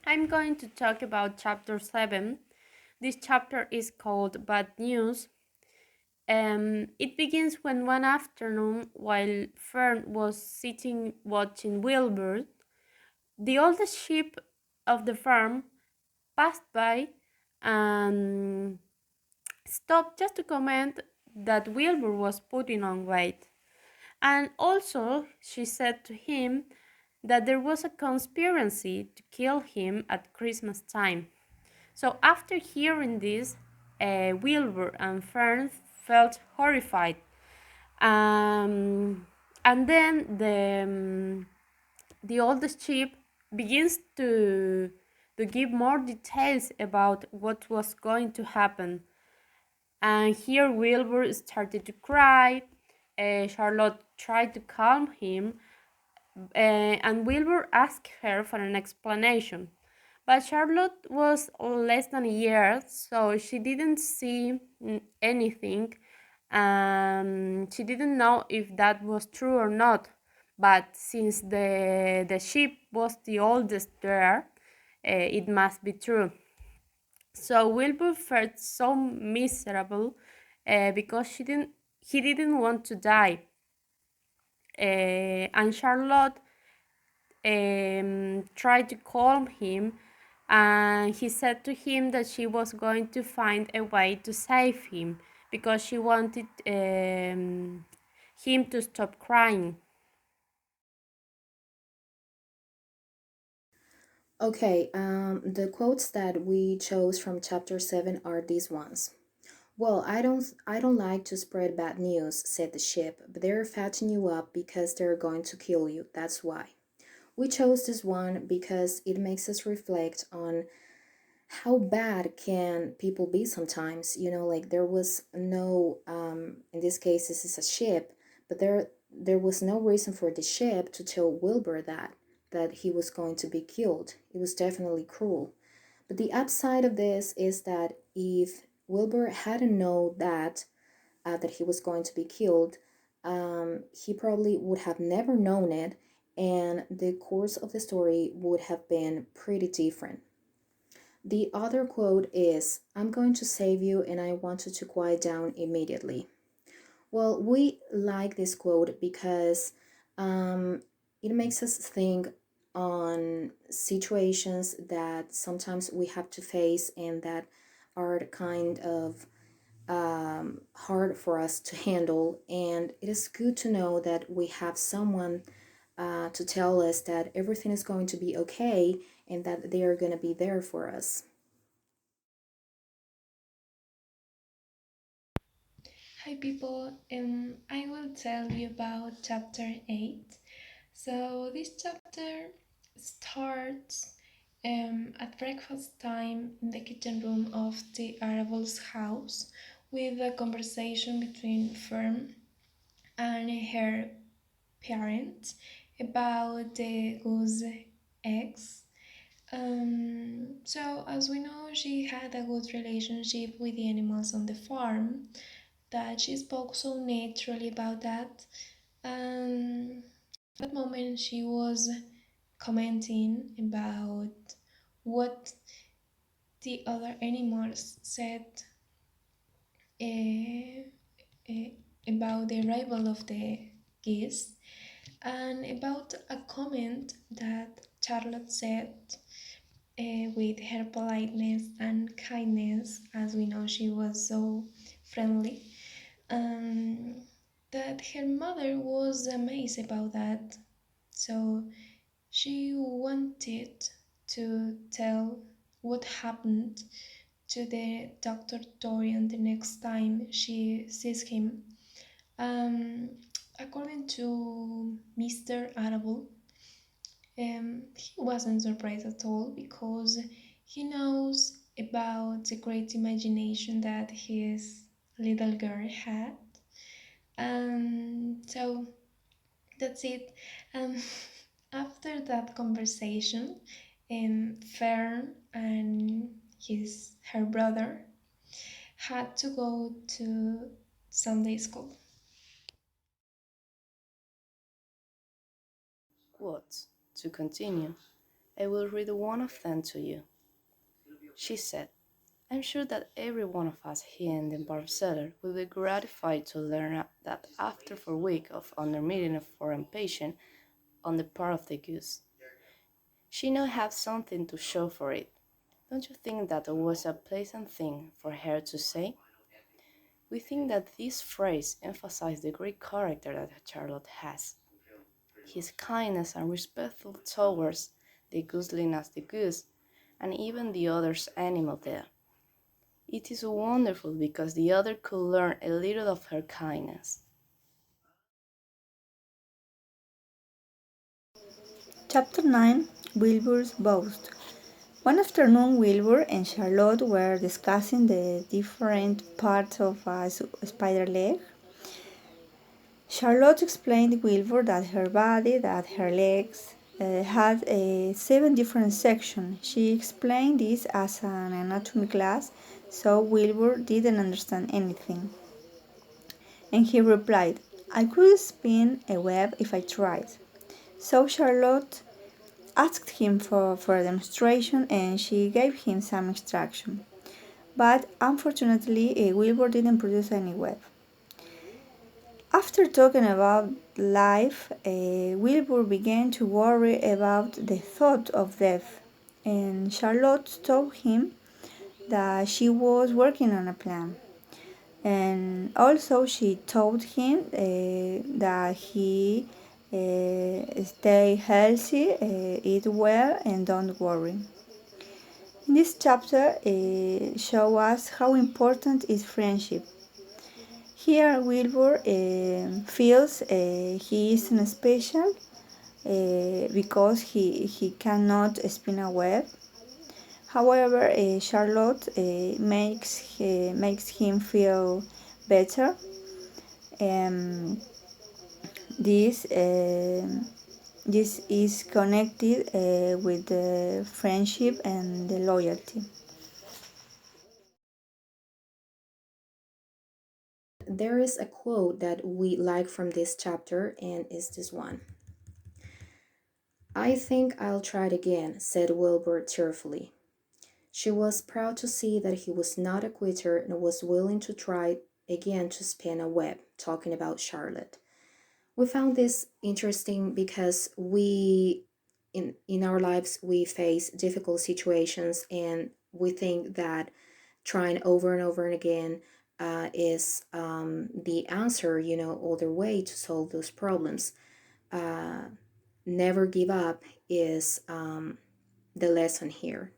I'm going to talk about chapter 7. This chapter is called Bad News. It begins when one afternoon, while Fern was sitting watching Wilbur, the oldest sheep of the farm, passed by and stopped just to comment that Wilbur was putting on weight. And also, she said to him that there was a conspiracy to kill him at Christmas time. So after hearing this, Wilbur and Fern felt horrified. And then the oldest sheep begins to give more details about what was going to happen. And here Wilbur started to cry. Charlotte tried to calm him, and Wilbur asked her for an explanation. But Charlotte was less than a year, so she didn't see anything. She didn't know if that was true or not. But since the sheep was the oldest there, it must be true. So Wilbur felt so miserable because he didn't want to die. And Charlotte tried to calm him, and he said to him that she was going to find a way to save him because she wanted him to stop crying. Okay, the quotes that we chose from chapter 7 are these ones. Well, I don't like to spread bad news, said the ship, but they're fattening you up because they're going to kill you. That's why. We chose this one because it makes us reflect on how bad can people be sometimes. Like there was no in this case this is a ship, but there was no reason for the ship to tell Wilbur that he was going to be killed. It was definitely cruel. But the upside of this is that if Wilbur hadn't known that he was going to be killed, he probably would have never known it, and the course of the story would have been pretty different. The other quote is, I'm going to save you and I want you to quiet down immediately. Well, we like this quote because um, it makes us think on situations that sometimes we have to face and that are kind of hard for us to handle. And it is good to know that we have someone to tell us that everything is going to be okay and that they are going to be there for us. Hi people, I will tell you about chapter 8. So this chapter starts at breakfast time in the kitchen room of the Arable's house with a conversation between Fern and her parents about the goose eggs. So as we know, she had a good relationship with the animals on the farm, that she spoke so naturally about that. And at that moment, she was commenting about what the other animals said uh, uh, about the arrival of the geese and about a comment that Charlotte said with her politeness and kindness, as we know she was so friendly. um, that her mother was amazed about that. So she wanted to tell what happened to the Dr. Dorian the next time she sees him. Um, According to Mr. Arable, he wasn't surprised at all because he knows about the great imagination that his little girl had. So that's it. Um, After that conversation, Fern and her brother had to go to Sunday school. Quote to continue. I will read one of them to you. She said, I'm sure that every one of us here in the barb cellar will be gratified to learn that after 4 weeks of under meeting a foreign patient on the part of the goose, she now has something to show for it. Don't you think that it was a pleasant thing for her to say? We think that this phrase emphasizes the great character that Charlotte has. His kindness and respectful towards the gosling as the goose, and even the other animal there. It is wonderful because the other could learn a little of her kindness. Chapter 9 Wilbur's Boast. One afternoon, Wilbur and Charlotte were discussing the different parts of a spider leg. Charlotte explained to Wilbur that her legs, had 7 different sections. She explained this as an anatomy class, so Wilbur didn't understand anything. And he replied, I could spin a web if I tried. So Charlotte asked him for a demonstration and she gave him some instruction. But unfortunately, Wilbur didn't produce any web. After talking about life, Wilbur began to worry about the thought of death, and Charlotte told him that she was working on a plan. And also, she told him that he stay healthy, eat well, and don't worry. In this chapter, show us how important is friendship. Here, Wilbur feels he isn't special because he cannot spin a web. However, Charlotte makes him feel better. Um, this this is connected with the friendship and the loyalty. There is a quote that we like from this chapter, and it's this one. I think I'll try it again, said Wilbur cheerfully. She was proud to see that he was not a quitter and was willing to try again to spin a web, talking about Charlotte. We found this interesting because in our lives we face difficult situations, and we think that trying over and over and again is the answer, or the way to solve those problems. uh, Never give up is the lesson here.